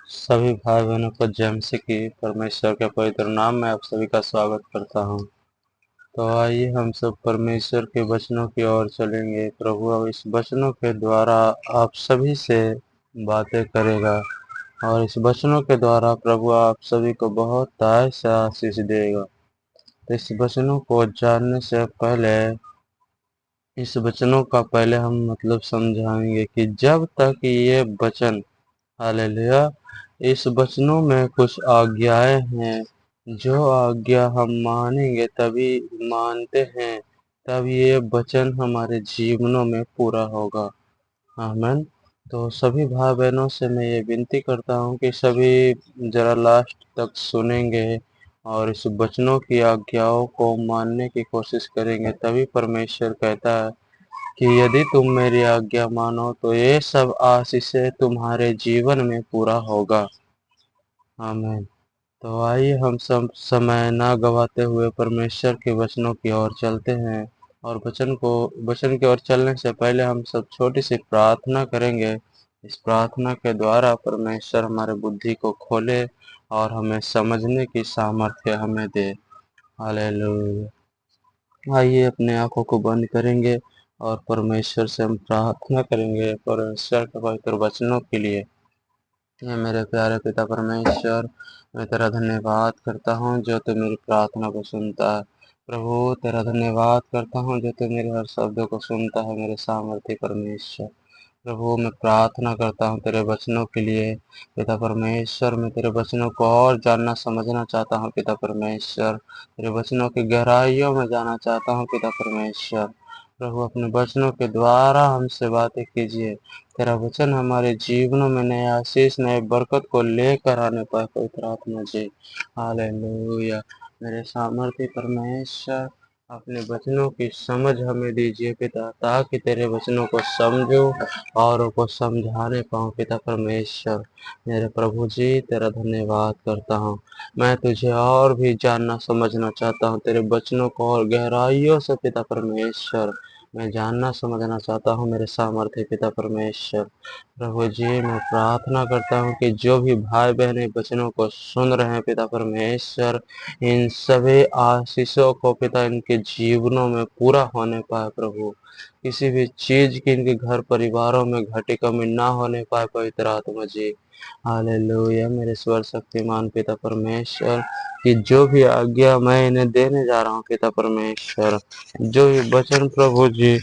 सभी भाई बहनों को जय मसीह की। परमेश्वर के पवित्र नाम में आप सभी का स्वागत करता हूँ। तो आइए हम सब परमेश्वर के वचनों की ओर चलेंगे। प्रभु अब इस वचनों के द्वारा आप सभी से बातें करेगा और इस वचनों के द्वारा प्रभु आप सभी को बहुत ताय से आशीष देगा। तो इस वचनों को जानने से पहले इस वचनों का पहले हम मतलब समझाएंगे कि जब तक ये वचन, हालेलुया, इस वचनों में कुछ आज्ञाएं हैं, जो आज्ञा हम मानेंगे तभी मानते हैं, तब ये वचन हमारे जीवनों में पूरा होगा। आमीन। तो सभी भाई बहनों से मैं ये विनती करता हूँ कि सभी जरा लास्ट तक सुनेंगे और इस वचनों की आज्ञाओं को मानने की कोशिश करेंगे, तभी परमेश्वर कहता है कि यदि तुम मेरी आज्ञा मानो तो ये सब आशीषें तुम्हारे जीवन में पूरा होगा। आमीन। तो आइए हम सब समय ना गवाते हुए परमेश्वर के वचनों की ओर चलते हैं। और वचन की ओर चलने से पहले हम सब छोटी सी प्रार्थना करेंगे। इस प्रार्थना के द्वारा परमेश्वर हमारे बुद्धि को खोले और हमें समझने की सामर्थ्य हमें दे। हालेलुया। आइए अपने आंखों को बंद करेंगे और परमेश्वर से हम प्रार्थना करेंगे परमेश्वर के पवित्र वचनों के लिए। ये मेरे प्यारे पिता परमेश्वर, मैं तेरा धन्यवाद करता हूँ जो तू मेरी प्रार्थना को सुनता है। प्रभु तेरा धन्यवाद करता हूँ जो तू मेरे हर शब्दों को सुनता है, मेरे सामर्थ्य परमेश्वर। प्रभु मैं प्रार्थना करता हूँ तेरे वचनों के लिए। पिता परमेश्वर, मैं तेरे वचनों को और जानना समझना चाहता हूँ पिता परमेश्वर। तेरे वचनों की गहराइयों में जाना चाहता हूँ पिता परमेश्वर। प्रभु अपने वचनों के द्वारा हमसे बातें कीजिए। तेरा वचन हमारे जीवनों में नए आशीष, नए बरकत को लेकर आने पाए पवित्र आत्मा जी। हालेलुया। मेरे सामर्थ्य परमेश्वर, अपने वचनों की समझ हमें दीजिए पिता, ताकि तेरे वचनों को समझो और को समझाने पाऊँ पिता परमेश्वर। मेरे प्रभु जी तेरा धन्यवाद करता हूँ। मैं तुझे और भी जानना समझना चाहता हूँ, तेरे वचनों को और गहराइयों से पिता परमेश्वर मैं जानना समझना चाहता हूँ मेरे सामर्थ्य पिता परमेश्वर। प्रभु जी मैं प्रार्थना करता हूँ कि जो भी भाई बहन इन वचनों को सुन रहे हैं पिता परमेश्वर, इन सभी आशीषों को पिता इनके जीवनों में पूरा होने पाए। प्रभु किसी भी चीज की इनके घर परिवारों में घटी कमी ना होने पाए पवित्र आत्मा जी। हालेलुया। मेरे स्वर शक्तिमान पिता परमेश्वर, कि जो भी आज्ञा मैं इन्हें देने जा रहा हूँ पिता परमेश्वर, जो भी वचन प्रभु जी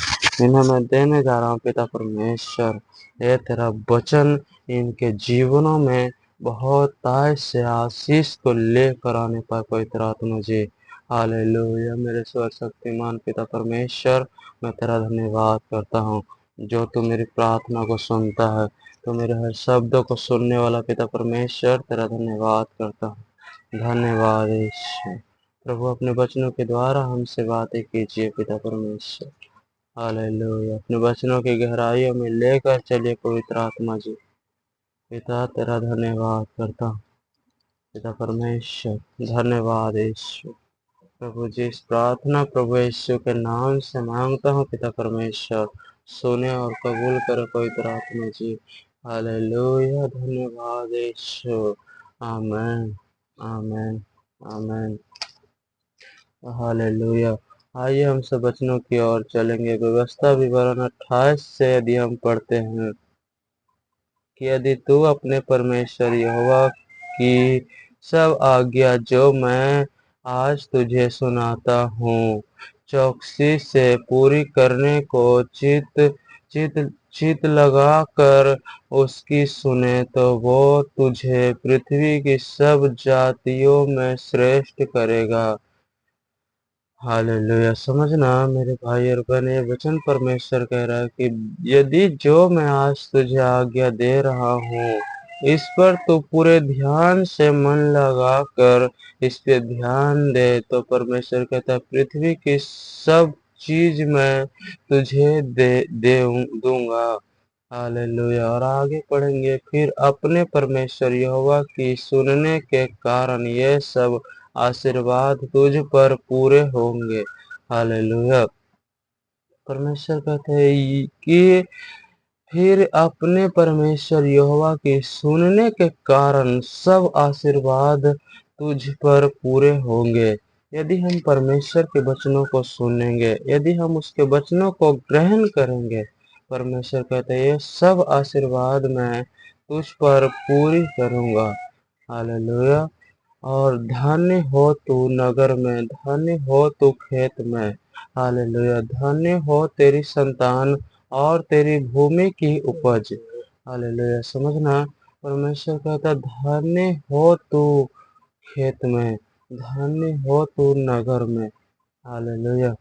इन्हें मैं देने जा रहा हूँ पिता परमेश्वर, ये तेरा वचन इनके जीवनों में बहुत ताय से आशीष को लेकर आने पाए पवित्र आत्मा जी। हालेलुया। मेरे सर्वशक्तिमान पिता परमेश्वर, मैं तेरा धन्यवाद करता हूँ जो तू मेरी प्रार्थना को सुनता है। तो मेरे हर शब्दों को सुनने वाला पिता परमेश्वर तेरा धन्यवाद करता हूँ। धन्यवाद ईश्वर। प्रभु अपने वचनों के द्वारा हमसे बातें कीजिए पिता परमेश्वर। हालेलुया। अपने वचनों की गहराइयों में लेकर चलिए पवित्र आत्मा जी। पिता तेरा धन्यवाद करता हूँ पिता परमेश्वर। धन्यवाद ईश्वर। प्रभु जी इस प्रार्थना प्रभु यीशु के नाम से मांगता हूँ पिता परमेश्वर, सुने और कबूल करे पवित्र आत्मा जी। हालेलुया। धन्यवाद यीशु। आमेन, आमेन, आमेन। हालेलुया। आइए हम सब वचनों की ओर चलेंगे। व्यवस्था विवरण 28 से यदि हम पढ़ते हैं कि यदि तू अपने परमेश्वर यहोवा की सब आज्ञा जो मैं आज तुझे सुनाता हूँ चौकसी से पूरी करने को चित चित लगा कर उसकी सुने, तो वो तुझे पृथ्वी की सब जातियों में श्रेष्ठ करेगा। हालेलुया। समझना मेरे भाई और बहन, ये वचन परमेश्वर कह रहा है कि यदि जो मैं आज तुझे आज्ञा दे रहा हूँ इस पर तू पूरे ध्यान से मन लगा कर इस पे ध्यान दे, तो परमेश्वर कहता है पृथ्वी की सब चीज मैं तुझे दे दूंगा। हालेलुया। और आगे पढ़ेंगे, फिर अपने परमेश्वर यहोवा की सुनने के कारण ये सब आशीर्वाद तुझ पर पूरे होंगे। हालेलुया। परमेश्वर कहते हैं कि फिर अपने परमेश्वर यहोवा की सुनने के कारण सब आशीर्वाद तुझ पर पूरे होंगे। यदि हम परमेश्वर के वचनों को सुनेंगे, यदि हम उसके वचनों को ग्रहण करेंगे, परमेश्वर कहते हैं ये सब आशीर्वाद मैं तुझ पर पूरी करूंगा। हालेलुया। और धन्य हो तू नगर में, धन्य हो तू खेत में। हालेलुया। धन्य हो तेरी संतान और तेरी भूमि की उपज। हालेलुया। समझना, परमेश्वर कहता धन्य हो तू खेत में, धन्य हो तू नगर में। हालेलुया।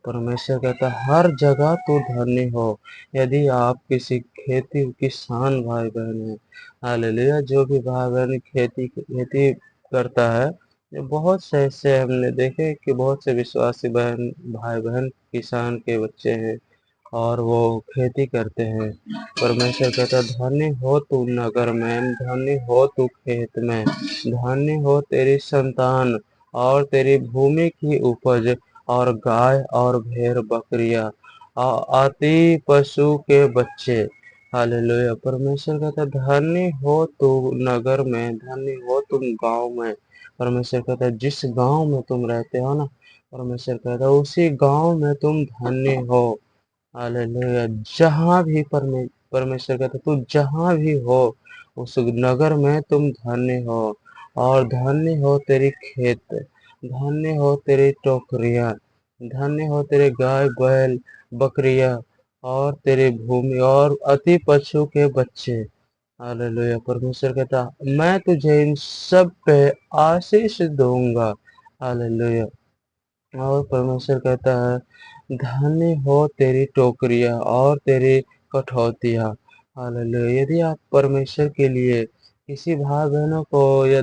परमेश्वर कहता हर जगह तू धन्य हो। यदि आप किसी खेती किसान भाई बहन है, हालेलुया, जो भी भाई बहन खेती करता है, ये बहुत से ऐसे हमने देखे कि बहुत से विश्वासी बहन भाई बहन किसान के बच्चे हैं और वो खेती करते हैं। परमेश्वर कहता धन्य हो तू नगर में, धन्य हो तू खेत में, धन्य हो तेरी संतान और तेरी भूमि की उपज और गाय और भेड़ बकरियां आदि पशु के बच्चे। हालेलुया। परमेश्वर कहता धन्य हो तू नगर में, धन्य हो तुम गांव में। परमेश्वर कहता जिस गांव में तुम रहते हो ना, परमेश्वर कहता उसी गांव में तुम धन्य हो। हालेलुया। जहाँ भी परमेश्वर कहता तू जहाँ भी हो, उस नगर में तुम धन्य हो। और धन्य हो तेरी खेत, धन्य हो तेरी टोकरियां, धन्य हो तेरे गाय बैल बकरियां और तेरी भूमि और अति पशु के बच्चे। हालेलुया। परमेश्वर कहता मैं तुझे इन सब पे आशीष दूंगा। हालेलुया। और परमेश्वर कहता है धन्य हो तेरी टोकरियां और तेरी कठौतियां। हालेलुया। यदि आप परमेश्वर के लिए किसी भाई बहनों को या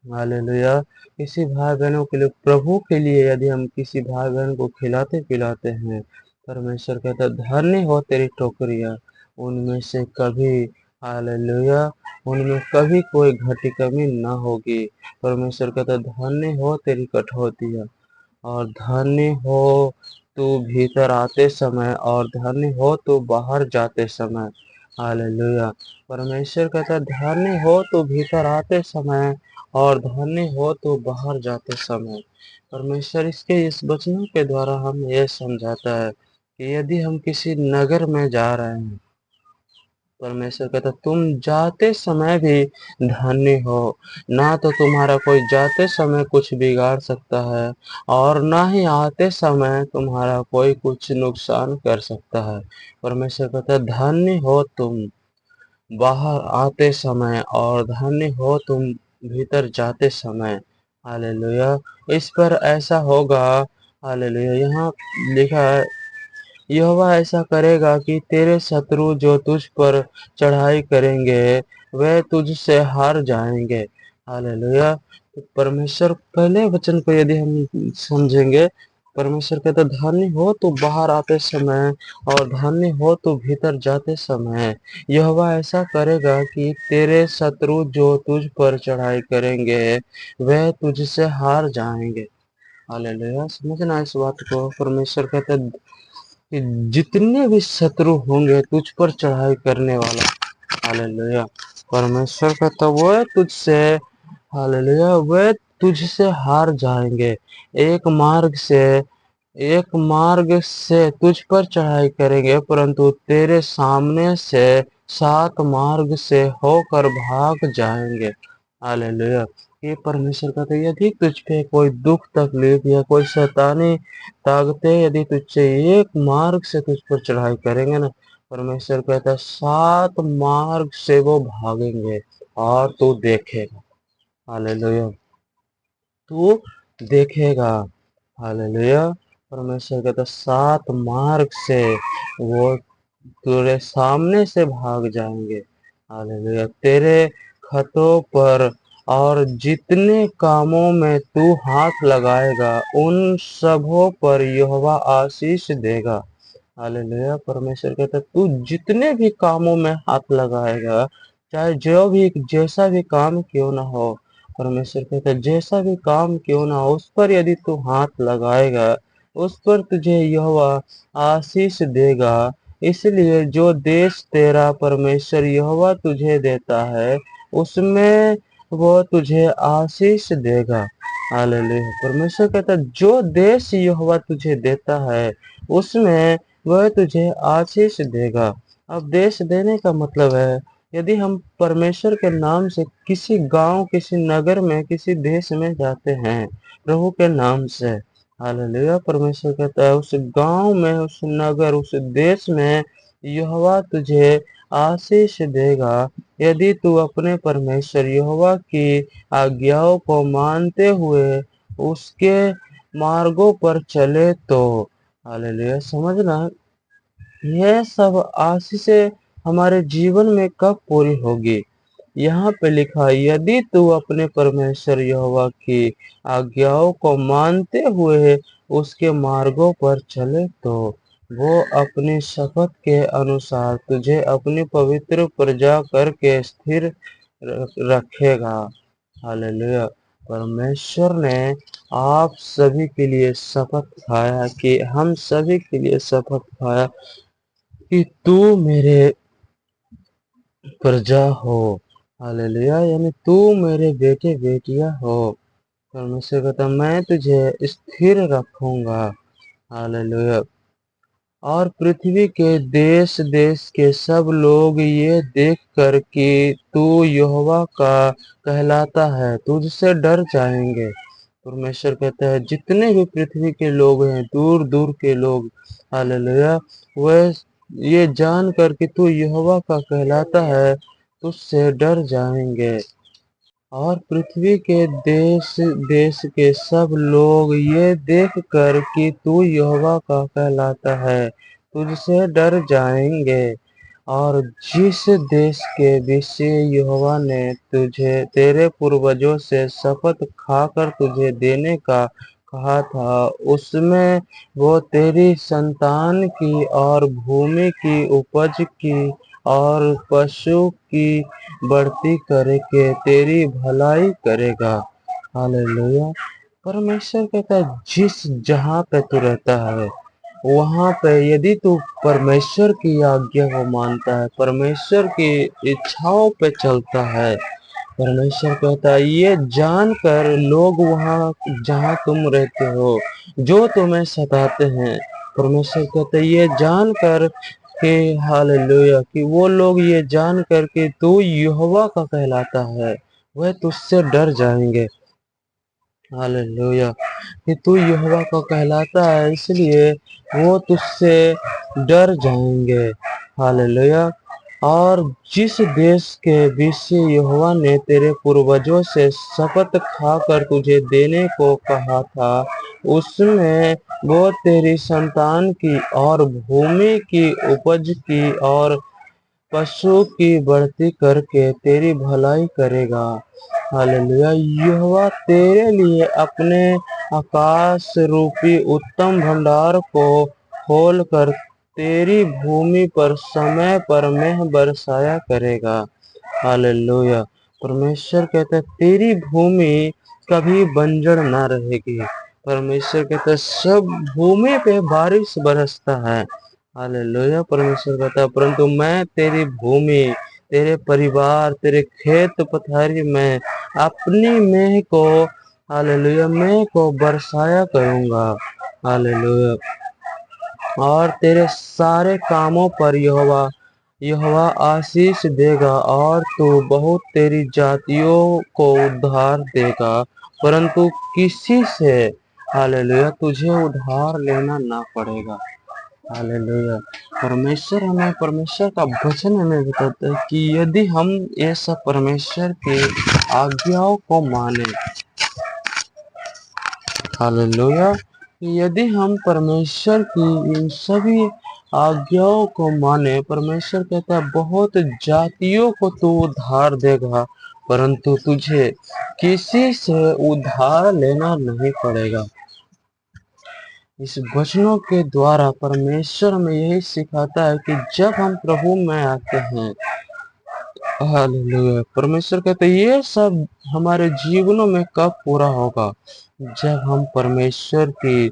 हालेलुया किसी भाई बहनों के लिए, प्रभु के लिए यदि हम किसी भाई बहन को खिलाते पिलाते हैं, परमेश्वर कहता धन्य हो तेरी टोकरियां, उनमें से कभी हालेलुया उनमें कभी कोई घटी कमी ना होगी। परमेश्वर कहता धन्य हो तेरी कठौतियां और धन्य हो तू भीतर आते समय और धन्य हो तू बाहर जाते समय। हालेलुया। परमेश्वर कहता धन्य हो तू भीतर आते समय और धन्य हो तू बाहर जाते समय। परमेश्वर इसके इस वचनों के द्वारा हम यह समझाता है कि यदि हम किसी नगर में जा रहे हैं, परमेश्वर कहता तुम जाते समय भी धन्य हो। ना तो तुम्हारा कोई जाते समय कुछ बिगाड़ सकता है और ना ही आते समय तुम्हारा कोई कुछ नुकसान कर सकता है। परमेश्वर कहता धन्य हो तुम बाहर आते समय और धन्य हो तुम भीतर जाते समय। हालेलुया। इस पर ऐसा होगा। हालेलुया। यहाँ लिखा है यहोवा ऐसा करेगा कि तेरे शत्रु जो तुझ पर चढ़ाई करेंगे वे तुझसे हार जाएंगे। हालेलुया। तो परमेश्वर पहले वचन को यदि हम समझेंगे, परमेश्वर कहता धन्य हो तो बाहर आते समय और धन्य हो तो भीतर जाते समय। यहोवा ऐसा करेगा कि तेरे शत्रु जो तुझ पर चढ़ाई करेंगे वे तुझसे हार जाएंगे। हालेलुया। समझना इस बात को। परमेश्वर कहता कि जितने भी शत्रु होंगे तुझ पर चढ़ाई करने वाला, हालेलुया, परमेश्वर कहता वो तुझसे, हालेलुया, वे तुझसे हार जाएंगे। एक मार्ग से एक मार्ग से तुझ पर चढ़ाई करेंगे परंतु तेरे सामने से 7 मार्ग से होकर भाग जाएंगे। हालेलुया। ये परमेश्वर कहते हैं यदि तुझ पे कोई दुख तकलीफ या कोई शैतानी ताकते यदि तुझसे एक मार्ग से तुझ पर चढ़ाई करेंगे ना, परमेश्वर कहता है 7 मार्ग से वो भागेंगे और तू देखेगा। हालेलुया। तू देखेगा। हालेलुया। परमेश्वर कहता 7 मार्ग से वो तेरे सामने से भाग जाएंगे। हालेलुया। तेरे खतों पर और जितने कामों में तू हाथ लगाएगा उन सबों पर यहोवा आशीष देगा। हालेलुया। परमेश्वर कहता तू जितने भी कामों में हाथ लगाएगा, चाहे जो भी जैसा भी काम क्यों ना हो, परमेश्वर कहता जैसा भी काम क्यों ना हो उस पर यदि तू हाथ लगाएगा, उस पर तुझे यहोवा आशीष देगा। इसलिए जो देश तेरा परमेश्वर यहोवा तुझे देता है, उसमें वो तुझे आशीष देगा। हालेलुया। परमेश्वर कहता है जो देश यहोवा तुझे देता है, उसमें वह तुझे आशीष देगा। अब देश देने का मतलब है, यदि हम परमेश्वर के नाम से किसी गांव, किसी नगर में, किसी देश में जाते हैं प्रभु के नाम से, हालेलुया, परमेश्वर कहता है उस गांव में, उस नगर, उस देश में यहोवा तुझे आशीष देगा, यदि तू अपने परमेश्वर यहोवा की आज्ञाओं को मानते हुए उसके मार्गों पर चले तो। हालेलुया। समझना, यह सब आशीषें हमारे जीवन में कब पूरी होगी? यहाँ पे लिखा है, यदि तू अपने परमेश्वर यहोवा की आज्ञाओं को मानते हुए उसके मार्गों पर चले तो वो अपनी शपथ के अनुसार तुझे अपनी पवित्र प्रजा करके स्थिर रखेगा। हालेलुया। परमेश्वर ने आप सभी के लिए शपथ खाया, कि हम सभी के लिए शपथ खाया कि तू मेरे प्रजा हो। हालेलुया। यानी तू मेरे बेटे बेटियां हो। परमेश्वर कहता मैं तुझे स्थिर रखूंगा। हालेलुया। और पृथ्वी के देश देश के सब लोग ये देख कर कि तू यहोवा का कहलाता है, तुझसे डर जाएंगे। परमेश्वर कहता है जितने भी पृथ्वी के लोग हैं, दूर दूर के लोग, हालेलुया, वह ये जान कर कि तू यहोवा का कहलाता है, तुझसे डर जाएंगे। और पृथ्वी के देश देश के सब लोग ये देख कर कि तू यहोवा का कहलाता है, तुझसे डर जाएंगे। और जिस देश के विषय यहोवा ने तुझे तेरे पूर्वजों से शपथ खाकर तुझे देने का कहा था, उसमें वो तेरी संतान की और भूमि की उपज की और पशु की बढ़ती करके तेरी भलाई करेगा। हालेलुया। परमेश्वर कहता है जिस जहाँ पे तू रहता है, वहां पे यदि तू परमेश्वर की आज्ञा को मानता है, परमेश्वर की इच्छाओं पे चलता है, परमेश्वर कहता है ये जानकर लोग वहां जहां तुम रहते हो, जो तुम्हें सताते हैं, परमेश्वर कहता है ये जानकर कि हालेलुया, कि वो लोग ये जानकर कि तू यहोवा का कहलाता है, वह तुझसे डर जाएंगे। हालेलुया। कि तू यहोवा का कहलाता है, इसलिए वो तुझसे डर जाएंगे। हालेलुया। और जिस देश के विषय यहोवा ने तेरे पूर्वजों से शपथ खाकर तुझे देने को कहा था, उसमें वो तेरी संतान की और भूमि की उपज की और पशु की बढ़ती करके तेरी भलाई करेगा। हालेलुया। यहोवा तेरे लिए अपने आकाश रूपी उत्तम भंडार को खोल कर तेरी भूमि पर समय पर मेह बरसाया करेगा। हालेलुया। परमेश्वर कहता है तेरी भूमि कभी बंजर ना रहेगी। परमेश्वर कहता है सब भूमि पे बारिश बरसता है। हालेलुया। परमेश्वर कहता है परंतु मैं तेरी भूमि, तेरे परिवार, तेरे खेत पथारी में अपनी मेह को, हालेलुया, मेह को बरसाया करूंगा। हालेलुया। और तेरे सारे कामों पर यहोवा यहोवा आशीष देगा और तू बहुत तेरी जातियों को उद्धार देगा, परंतु किसी से, हालेलुया, तुझे उधार लेना ना पड़ेगा। हालेलुया। परमेश्वर हमें, परमेश्वर का वचन हमें बताता है कि यदि हम ये सब परमेश्वर के आज्ञाओं को माने, हालेलुया, यदि हम परमेश्वर की इन सभी आज्ञाओं को माने, परमेश्वर कहता है बहुत जातियों को तू उधार देगा, परंतु तुझे किसी से उधार लेना नहीं पड़ेगा। इस वचनों के द्वारा परमेश्वर हमें यही सिखाता है कि जब हम प्रभु में आते हैं, हालेलुया, परमेश्वर कहते हैं ये सब हमारे जीवनों में कब पूरा होगा? जब हम परमेश्वर की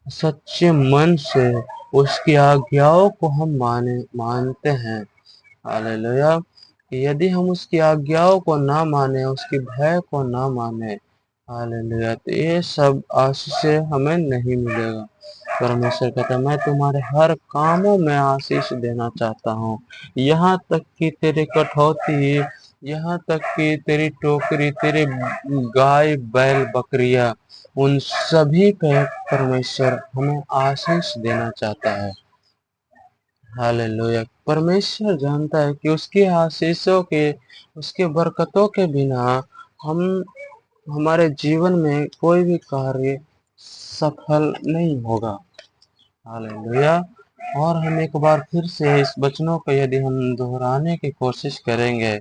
सच्चे मन से उसकी आज्ञाओं को हम मानते हैं। हालेलुया। यदि हम उसकी आज्ञाओं को ना माने, उसकी भय को ना माने, हालेलुया, तो ये सब आशीष हमें नहीं मिलेगा। परमेश्वर कहता है, मैं तुम्हारे हर कामों में आशीष देना चाहता हूँ, यहाँ तक कि तेरे कठौती, यहाँ तक कि तेरी टोकरी, तेरे गाय बैल बकरियां, उन सभी पे परमेश्वर हमें आशीष देना चाहता है। हालेलुया। परमेश्वर जानता है कि उसकी आशीषों के, उसके बरकतों के बिना हम हमारे जीवन में कोई भी कार्य सफल नहीं होगा। हालेलुया। और हम एक बार फिर से इस वचनों को यदि हम दोहराने की कोशिश करेंगे,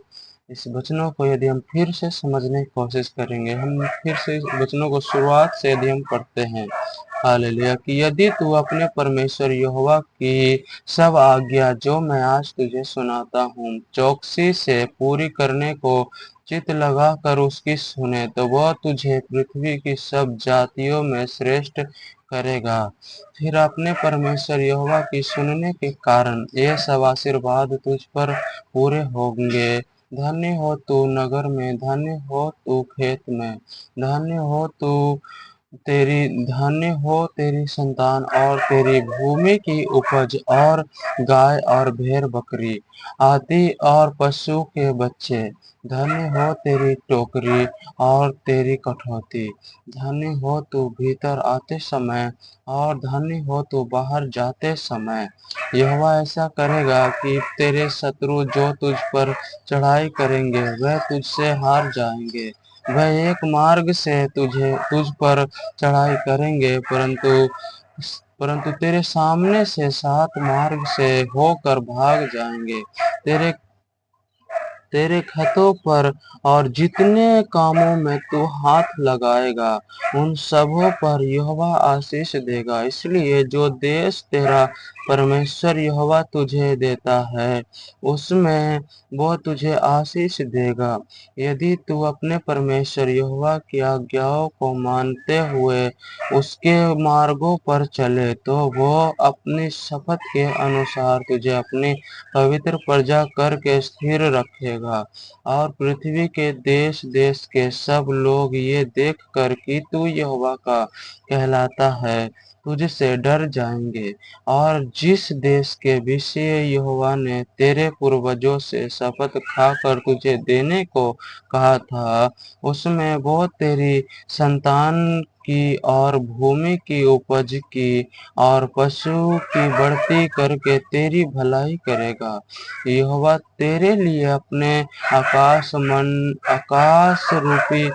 इस वचनों को यदि हम फिर से समझने की कोशिश करेंगे, हम फिर से इस वचनों को शुरुआत से यदि हम पढ़ते हैं, हालेलुया, कि यदि तू अपने परमेश्वर यहोवा की सब आज्ञा जो मैं आज तुझे सुनाता हूँ चौकसी से पूरी करने को चित लगा कर उसकी सुने, तो वह तुझे पृथ्वी की सब जातियों में श्रेष्ठ करेगा। फिर अपने परमेश्वर यहोवा की सुनने के कारण ये सब आशीर्वाद तुझ पर पूरे होंगे। धन्य हो तू नगर में, धन्य हो तू खेत में, धन्य हो तू धन्य हो तेरी संतान और तेरी भूमि की उपज, और गाय और भेड़ बकरी आदि और पशु के बच्चे। धन्य हो तेरी टोकरी और तेरी कठौती। धन्य हो तू भीतर आते समय और धन्य हो तू बाहर जाते समय। यहोवा ऐसा करेगा कि तेरे शत्रु जो तुझ पर चढ़ाई करेंगे वह तुझसे हार जाएंगे। वह एक मार्ग से तुझ पर चढ़ाई करेंगे, परंतु परंतु तेरे सामने से 7 मार्ग से होकर भाग जाएंगे। तेरे तेरे खतों पर और जितने कामों में तू हाथ लगाएगा उन सबों पर यहोवा आशीष देगा। इसलिए जो देश तेरा परमेश्वर यहोवा तुझे देता है उसमें वो तुझे आशीष देगा, यदि तू अपने परमेश्वर यहोवा की आज्ञाओं को मानते हुए उसके मार्गों पर चले, तो वो अपनी शपथ के अनुसार तुझे अपनी पवित्र प्रजा करके स्थिर रखेगा। और पृथ्वी के देश देश के सब लोग ये देख कर कि तू यहोवा का कहलाता है तुझसे डर जाएंगे। और जिस देश के विषय यहोवा ने तेरे पूर्वजों से शपथ खाकर तुझे देने को कहा था उसमें वो तेरी संतान की और भूमि की उपज की और पशु की बढ़ती करके तेरी भलाई करेगा। यहोवा तेरे लिए अपने आकाश रूपी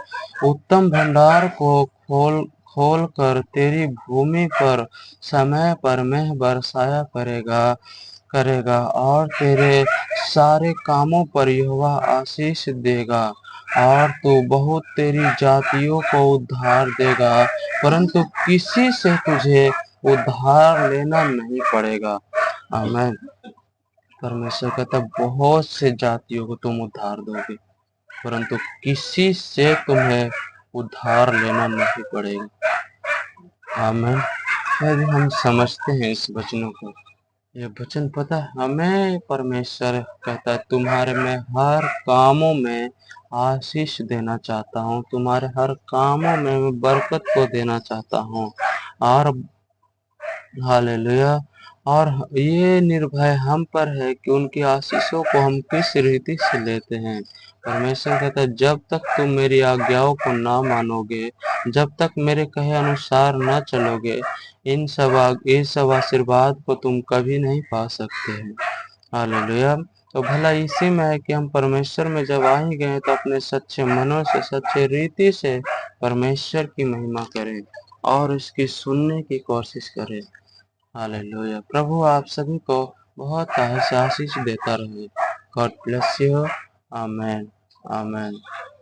उत्तम भंडार को खोल कर तेरी भूमि पर समय पर मेघ बरसाया करेगा और तेरे सारे कामों पर यहोवा आशीष देगा। और तू बहुत तेरी जातियों को उद्धार देगा, परंतु किसी से तुझे उद्धार लेना नहीं पड़ेगा। आमीन। परमेश्वर कहता बहुत से जातियों को तुम उद्धार दोगे, परंतु किसी से तुम्हें उद्धार लेना नहीं पड़ेगा। आमीन। यदि हम समझते हैं इस वचनों को, ये वचन पता है हमें परमेश्वर कहता है तुम्हारे में हर कामों में आशीष देना चाहता हूँ, तुम्हारे हर कामों में मैं बरकत को देना चाहता हूँ। और हालेलुया। और ये निर्भय हम पर है कि उनकी आशीषों को हम किस रीति से लेते हैं। परमेश्वर कहता है जब तक तुम मेरी आज्ञाओं को ना मानोगे, जब तक मेरे कहे अनुसार न चलोगे, ये सब आशीर्वाद को तुम कभी नहीं पा सकते हैं। हालेलुया। तो भला इसी में है कि हम परमेश्वर में जब आ ही गए तो अपने सच्चे मनों से, सच्चे रीति से परमेश्वर की महिमा करें और उसकी सुनने की कोशिश करें। हालेलुया। प्रभु आप सभी को बहुत आशीष देता रहे। God bless you. Amen. Amen.